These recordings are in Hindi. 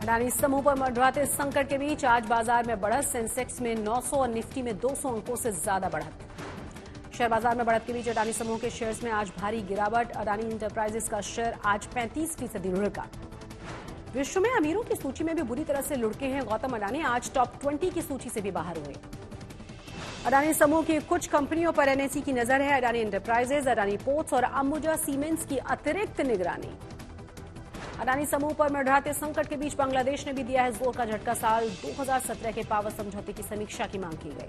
अडानी समूह पर मंडराते संकट के बीच आज बाजार में बढ़त, सेंसेक्स में 900 और निफ्टी में 200 अंकों से ज्यादा बढ़त। शेयर बाजार में बढ़त के बीच अडानी समूह के शेयर्स में आज भारी गिरावट। अडानी इंटरप्राइजेस का शेयर आज 35% लुढ़का। विश्व में अमीरों की सूची में भी बुरी तरह से लुढ़के हैं गौतम अडानी, आज टॉप 20 की सूची से भी बाहर हुए। अडानी समूह की कुछ कंपनियों पर एनएसई की नजर है। अडानी इंटरप्राइजेस, अडानी पोर्ट्स और अंबुजा सीमेंट्स की अतिरिक्त निगरानी। अडानी समूह पर मंडराते संकट के बीच बांग्लादेश ने भी दिया है जोर का झटका। साल 2017 के पावर समझौते की समीक्षा की मांग की गई।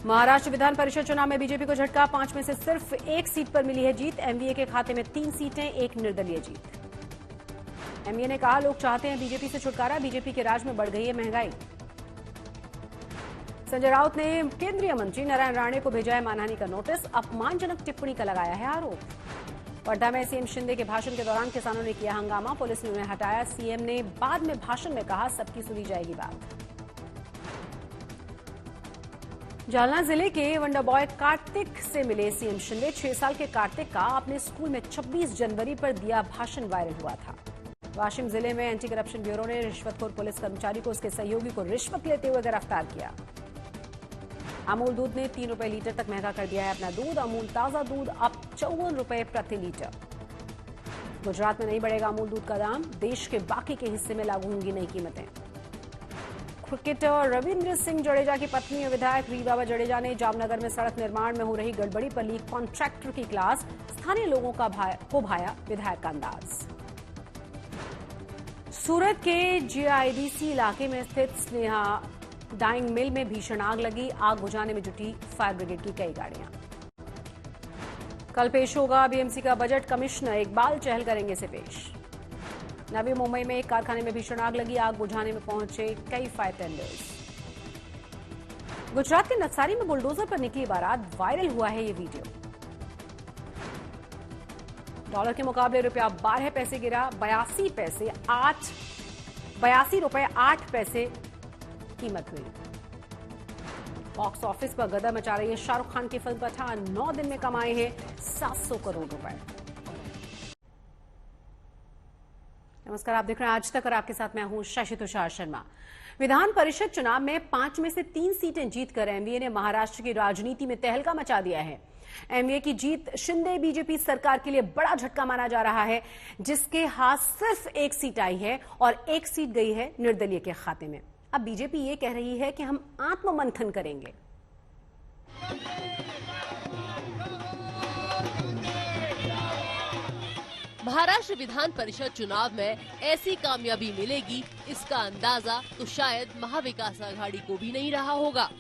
महाराष्ट्र विधान परिषद चुनाव में बीजेपी को झटका, 5 में से सिर्फ 1 सीट पर मिली है जीत। एमवीए के खाते में 3 सीटें, 1 निर्दलीय जीत। एमवीए ने कहा लोग चाहते हैं बीजेपी से छुटकारा, बीजेपी के राज में बढ़ गई है महंगाई। संजय राउत ने केंद्रीय मंत्री नारायण राणे को भेजा है मानहानि का नोटिस, अपमानजनक टिप्पणी का लगाया है आरोप। पटना में सीएम शिंदे के भाषण के दौरान किसानों ने किया हंगामा, पुलिस ने उन्हें हटाया। सीएम ने बाद में भाषण में कहा सबकी सुनी जाएगी बात। जालना जिले के वंडर बॉय कार्तिक से मिले सीएम शिंदे। 6 साल के कार्तिक का अपने स्कूल में 26 जनवरी पर दिया भाषण वायरल हुआ था। वाशिम जिले में एंटी करप्शन ब्यूरो ने रिश्वतखोर पुलिस कर्मचारी को उसके सहयोगी को रिश्वत लेते हुए गिरफ्तार किया। अमूल दूध ने 3 रुपए लीटर तक महंगा कर दिया है अपना दूध। अमूल ताजा दूध अब 54 रुपए प्रति लीटर। गुजरात में नहीं बढ़ेगा अमूल दूध का दाम, देश के बाकी के हिस्से में लागू होंगी नई कीमतें। क्रिकेटर रविंद्र सिंह जडेजा की पत्नी और विधायक रीवा जडेजा ने जामनगर में सड़क निर्माण में हो रही गड़बड़ी पर ली कॉन्ट्रैक्टर की क्लास। स्थानीय लोगों को भाया विधायक का अंदाज। सूरत के जीआईडीसी इलाके में स्थित स्नेहा डाइंग मिल में भीषण आग लगी। आग बुझाने में जुटी फायर ब्रिगेड की कई गाड़ियां। कल पेश होगा बीएमसी का बजट, कमिश्नर इकबाल चहल करेंगे इसे पेश। नवी मुंबई में एक कारखाने में भीषण आग लगी, आग बुझाने में पहुंचे कई फायर टेंडर्स। गुजरात के नवसारी में बुलडोजर पर निकली बारात, वायरल हुआ है ये वीडियो। डॉलर के मुकाबले रुपया 12 पैसे गिरा, 82 रुपए 8 पैसे कीमत हुई। बॉक्स ऑफिस पर गदर मचा रही है शाहरुख खान की फिल्म पठान, 9 दिन में कमाए हैं 700 करोड़ रुपए। नमस्कार, आप देख रहे हैं आज तक और आपके साथ मैं हूं शशि तुषार शर्मा। विधान परिषद चुनाव में 5 में से 3 सीटें जीतकर एमवीए ने महाराष्ट्र की राजनीति में तहलका मचा दिया है। एमवीए की जीत शिंदे बीजेपी सरकार के लिए बड़ा झटका माना जा रहा है, जिसके हाथ सिर्फ 1 सीट आई है और 1 सीट गई है निर्दलीय के खाते में। अब बीजेपी ये कह रही है कि हम आत्ममंथन करेंगे। महाराष्ट्र विधान परिषद चुनाव में ऐसी कामयाबी मिलेगी, इसका अंदाजा तो शायद महाविकास आघाड़ी को भी नहीं रहा होगा।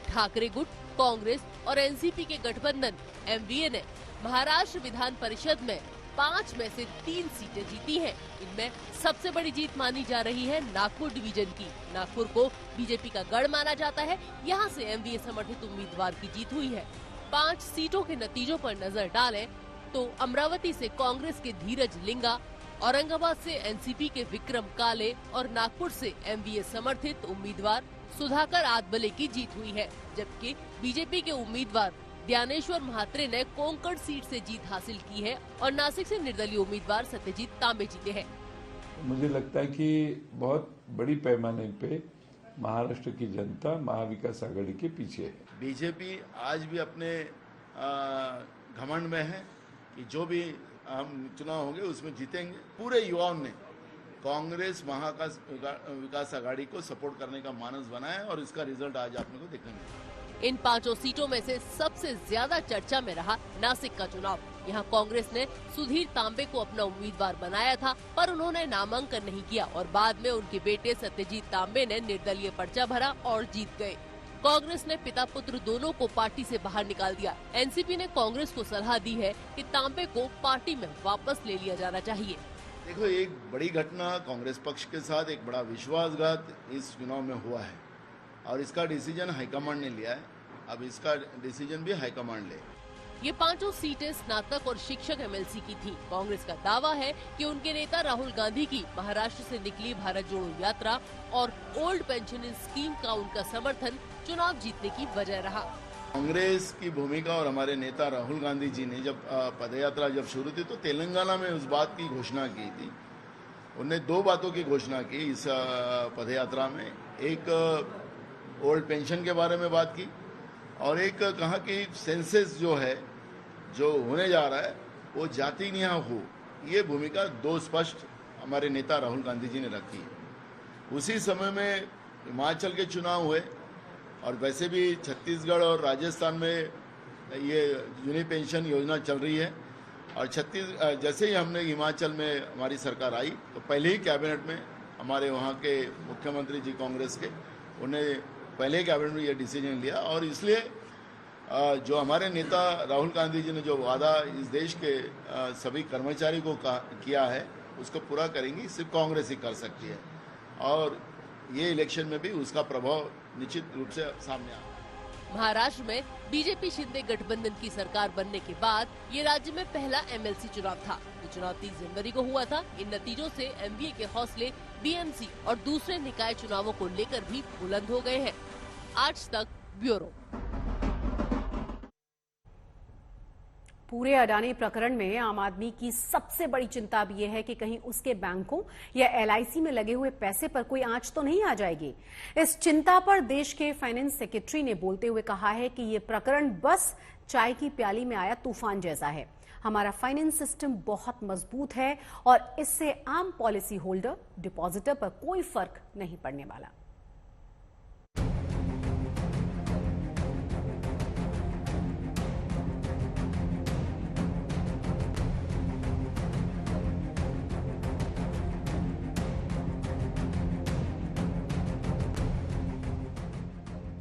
ठाकरे गुट, कांग्रेस और एनसीपी के गठबंधन एमवीए ने महाराष्ट्र विधान परिषद में 5 में से 3 सीटें जीती हैं। इनमें सबसे बड़ी जीत मानी जा रही है नागपुर डिवीजन की। नागपुर को बीजेपी का गढ़ माना जाता है, यहां से एमवीए समर्थित उम्मीदवार की जीत हुई है। 5 सीटों के नतीजों पर नजर डालें तो अमरावती से कांग्रेस के धीरज लिंगा, औरंगाबाद से एनसीपी के विक्रम काले और नागपुर से एमवीए समर्थित उम्मीदवार सुधाकर आदबले की जीत हुई है। जबकि बीजेपी के उम्मीदवार ज्ञानेश्वर महात्रे ने कोंकण सीट से जीत हासिल की है और नासिक से निर्दलीय उम्मीदवार सत्यजीत तांबे जीते हैं। मुझे लगता है कि बहुत बड़ी पैमाने पे महाराष्ट्र की जनता महाविकास आघाड़ी के पीछे है। बीजेपी आज भी अपने घमंड में है कि जो भी हम चुनाव होंगे उसमें जीतेंगे। पूरे युवाओं ने कांग्रेस महाविकास आघाड़ी को सपोर्ट करने का मानस बनाया और इसका रिजल्ट आज आपने को देखेंगे। इन 5 सीटों में से सबसे ज्यादा चर्चा में रहा नासिक का चुनाव। यहाँ कांग्रेस ने सुधीर तांबे को अपना उम्मीदवार बनाया था, पर उन्होंने नामांकन नहीं किया और बाद में उनके बेटे सत्यजीत तांबे ने निर्दलीय पर्चा भरा और जीत गए। कांग्रेस ने पिता पुत्र दोनों को पार्टी से बाहर निकाल दिया। एनसीपी ने कांग्रेस को सलाह दी है कि तांबे को पार्टी में वापस ले लिया जाना चाहिए। देखो, एक बड़ी घटना कांग्रेस पक्ष के साथ एक बड़ा विश्वासघात इस चुनाव में हुआ है और इसका डिसीजन हाईकमांड ने लिया है। अब इसका डिसीजन भी हाईकमांड ले। ये 5 सीटें स्नातक और शिक्षक एमएलसी की थी। कांग्रेस का दावा है कि उनके नेता राहुल गांधी की महाराष्ट्र से निकली भारत जोड़ो यात्रा और ओल्ड पेंशन स्कीम का उनका समर्थन चुनाव जीतने की वजह रहा। कांग्रेस की भूमिका और हमारे नेता राहुल गांधी जी ने जब पदयात्रा शुरू थी तो तेलंगाना में उस बात की घोषणा की थी उन्होंने 2 बातों की घोषणा की इस पद यात्रा में। एक ओल्ड पेंशन के बारे में बात की और एक कहा कि सेंसस जो है, जो होने जा रहा है, वो जाति न्याय हो। ये भूमिका 2 स्पष्ट हमारे नेता राहुल गांधी जी ने रखी है। उसी समय में हिमाचल के चुनाव हुए और वैसे भी छत्तीसगढ़ और राजस्थान में ये यूनि पेंशन योजना चल रही है और जैसे ही हमने हिमाचल में हमारी सरकार आई तो पहले ही कैबिनेट में हमारे वहाँ के मुख्यमंत्री जी कांग्रेस के, उन्हें पहले ही कैबिनेट में ये डिसीजन लिया और इसलिए जो हमारे नेता राहुल गांधी जी ने जो वादा इस देश के सभी कर्मचारी को किया है उसको पूरा करेंगी, सिर्फ कांग्रेस ही कर सकती है और ये इलेक्शन में भी उसका प्रभाव निश्चित रूप से सामने आया। महाराष्ट्र में बीजेपी शिंदे गठबंधन की सरकार बनने के बाद ये राज्य में पहला एमएलसी चुनाव था। ये चुनाव 30 जनवरी को हुआ था। इन नतीजों से एमवीए के हौसले बीएमसी और दूसरे निकाय चुनावों को लेकर भी बुलंद हो गए हैं। आज तक ब्यूरो। पूरे अडानी प्रकरण में आम आदमी की सबसे बड़ी चिंता अब यह है कि कहीं उसके बैंकों या एलआईसी में लगे हुए पैसे पर कोई आंच तो नहीं आ जाएगी। इस चिंता पर देश के फाइनेंस सेक्रेटरी ने बोलते हुए कहा है कि यह प्रकरण बस चाय की प्याली में आया तूफान जैसा है। हमारा फाइनेंस सिस्टम बहुत मजबूत है और इससे आम पॉलिसी होल्डर, डिपॉजिटर पर कोई फर्क नहीं पड़ने वाला।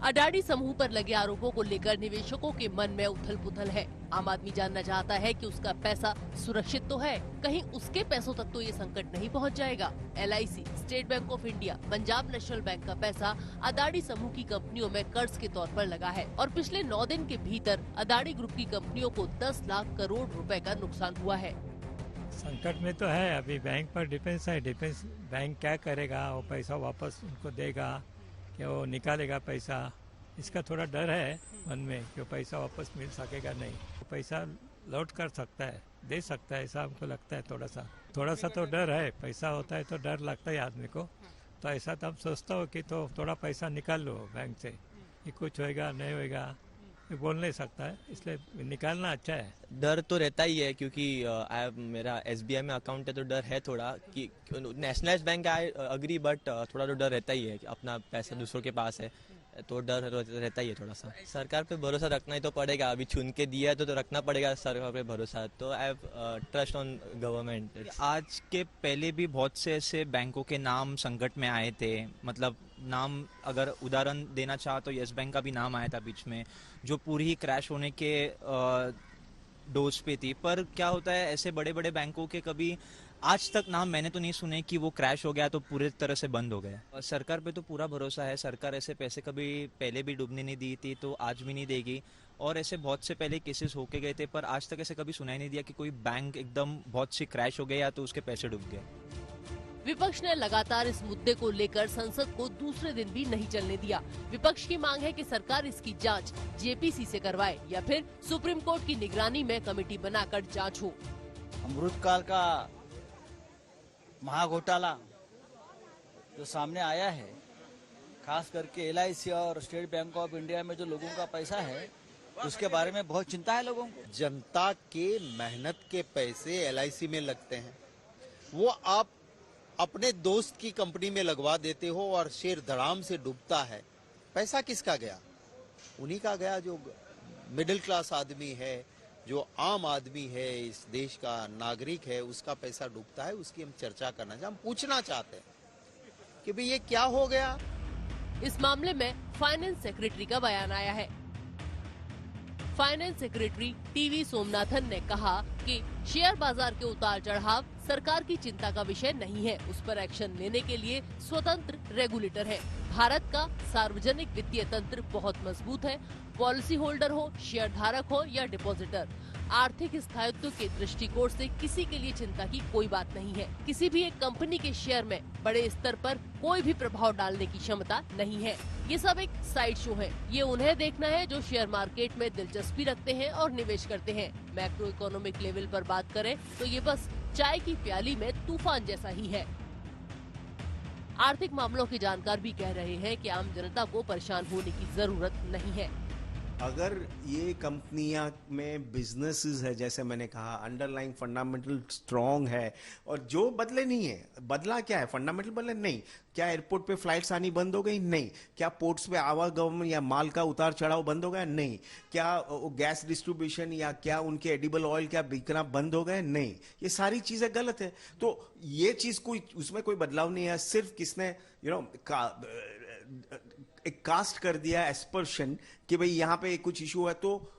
अडानी समूह पर लगे आरोपों को लेकर निवेशकों के मन में उथल पुथल है। आम आदमी जानना चाहता है कि उसका पैसा सुरक्षित तो है, कहीं उसके पैसों तक तो ये संकट नहीं पहुंच जाएगा। LIC, state bank of India, Punjab national bank का पैसा अडानी समूह की कंपनियों में कर्ज के तौर पर लगा है और पिछले 9 दिन के भीतर अडानी ग्रुप की कंपनियों को 10 लाख करोड़ रुपए का नुकसान हुआ है। संकट में तो है, अभी बैंक पर डिपेंस है। डिपेंस बैंक क्या करेगा, वो पैसा वापस उनको देगा कि वो निकालेगा पैसा, इसका थोड़ा डर है मन में कि पैसा वापस मिल सकेगा नहीं। पैसा लौट कर सकता है, दे सकता है, ऐसा हमको लगता है। थोड़ा सा तो डर है। पैसा होता है तो डर लगता है आदमी को, तो ऐसा तो हम सोचता हो कि तो थोड़ा पैसा निकाल लो बैंक से, कि कुछ होएगा नहीं होएगा बोल नहीं सकता है, इसलिए निकालना अच्छा है। डर तो रहता ही है क्योंकि मेरा एसबीआई में अकाउंट है तो डर है थोड़ा कि nationalised bank I agree, but थोड़ा तो डर रहता ही है कि अपना पैसा दूसरों के पास है तो डर रहता ही है थोड़ा सा। सरकार पे भरोसा रखना ही तो पड़ेगा, अभी चुन के दिया है तो रखना पड़ेगा सरकार पे भरोसा। तो I have trust on government. आज के पहले भी बहुत से ऐसे बैंकों के नाम संकट में आए थे, मतलब नाम अगर उदाहरण देना चाह तो यस बैंक का भी नाम आया था बीच में, जो पूरी ही क्रैश होने के डोज पे थी। पर क्या होता है, ऐसे बड़े बड़े बैंकों के कभी आज तक नाम मैंने तो नहीं सुने कि वो क्रैश हो गया तो पूरी तरह से बंद हो गया। सरकार पे तो पूरा भरोसा है, सरकार ऐसे पैसे कभी पहले भी डूबने नहीं दी थी तो आज भी नहीं देगी। और ऐसे बहुत से पहले केसेस होके गए थे पर आज तक ऐसे कभी सुनाई नहीं दिया कि कोई बैंक एकदम बहुत सी क्रैश हो गया तो उसके पैसे डूब गए। विपक्ष ने लगातार इस मुद्दे को लेकर संसद को दूसरे दिन भी नहीं चलने दिया। विपक्ष की मांग है कि सरकार इसकी जांच जेपीसी से करवाए या फिर सुप्रीम कोर्ट की निगरानी में कमेटी बनाकर जांच हो। अमृतकाल का महाघोटाला जो सामने आया है, खास करके एलआईसी और स्टेट बैंक ऑफ इंडिया में जो लोगों का पैसा है उसके बारे में बहुत चिंता है लोगों को। जनता के मेहनत के पैसे एलआईसी में लगते हैं, वो आप अपने दोस्त की कंपनी में लगवा देते हो और शेयर धड़ाम से डूबता है। पैसा किसका गया? उन्हीं का गया जो मिडिल क्लास आदमी है, जो आम आदमी है, इस देश का नागरिक है, उसका पैसा डूबता है। उसकी हम चर्चा करना चाहते हैं, हम पूछना चाहते हैं कि भाई ये क्या हो गया। इस मामले में फाइनेंस सेक्रेटरी का बयान आया है। फाइनेंस सेक्रेटरी टीवी सोमनाथन ने कहा कि शेयर बाजार के उतार चढ़ाव सरकार की चिंता का विषय नहीं है, उस पर एक्शन लेने के लिए स्वतंत्र रेगुलेटर है। भारत का सार्वजनिक वित्तीय तंत्र बहुत मजबूत है। पॉलिसी होल्डर हो, शेयर धारक हो या डिपॉजिटर, आर्थिक स्थायित्व के दृष्टिकोण से किसी के लिए चिंता की कोई बात नहीं है। किसी भी एक कंपनी के शेयर में बड़े स्तर पर कोई भी प्रभाव डालने की क्षमता नहीं है। ये सब एक साइड शो है। ये उन्हें देखना है जो शेयर मार्केट में दिलचस्पी रखते हैं और निवेश करते हैं। मैक्रो इकोनॉमिक लेवल पर बात करें तो ये बस चाय की प्याली में तूफान जैसा ही है। आर्थिक मामलों के जानकार भी कह रहे हैं कि आम जनता को परेशान होने की जरूरत नहीं है। अगर ये कंपनियां में बिजनेसेस है, जैसे मैंने कहा, अंडरलाइंग फंडामेंटल स्ट्रांग है और जो बदले नहीं है, बदला क्या है? फंडामेंटल बदले नहीं। क्या एयरपोर्ट पे फ्लाइट्स आनी बंद हो गई? नहीं। क्या पोर्ट्स पे आवागमन या माल का उतार चढ़ाव बंद हो गया? नहीं। क्या गैस डिस्ट्रीब्यूशन या क्या उनके एडिबल ऑयल क्या बिकना बंद हो गए? नहीं। ये सारी चीजें गलत है। तो ये चीज कोई उसमें कोई बदलाव नहीं है। सिर्फ किसने एक कास्ट कर दिया एस्पर्शन कि भाई यहाँ पे कुछ इशू है, तो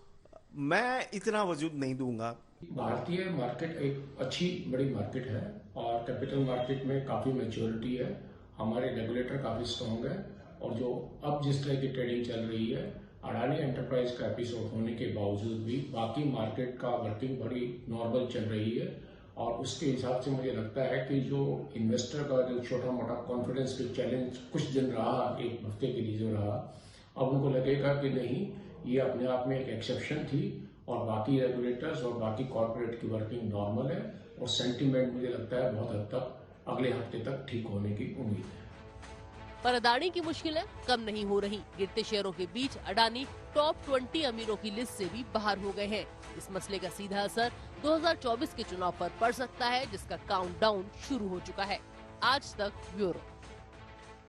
मैं इतना वजूद नहीं दूंगा। भारतीय मार्केट एक अच्छी बड़ी मार्केट है और कैपिटल मार्केट में काफी मैच्योरिटी है। हमारे रेगुलेटर काफी स्ट्रांग है और जो अब जिस तरह की ट्रेडिंग चल रही है, अडानी एंटरप्राइज का एपिसोड होने के बावजूद भी बाकी मार्केट का वर्किंग बड़ी नॉर्मल चल रही है और उसके हिसाब से मुझे लगता है कि जो इन्वेस्टर का जो छोटा मोटा कॉन्फिडेंस पे चैलेंज कुछ दिन रहा, एक हफ्ते के लिए जो रहा, अब उनको लगेगा कि नहीं, ये अपने आप में एक एक्सेप्शन थी और बाकी रेगुलेटर्स और बाकी कॉर्पोरेट की वर्किंग नॉर्मल है और सेंटीमेंट मुझे लगता है बहुत हद तक अगले हफ्ते तक ठीक होने की उम्मीद है। पर अडानी की मुश्किलें कम नहीं हो रही। गिरते शेयरों के बीच अडानी टॉप 20 अमीरों की लिस्ट से भी बाहर हो गए हैं। इस मसले का सीधा असर 2024 के चुनाव पर पड़ सकता है, जिसका काउंटडाउन शुरू हो चुका है। आज तक ब्यूरो।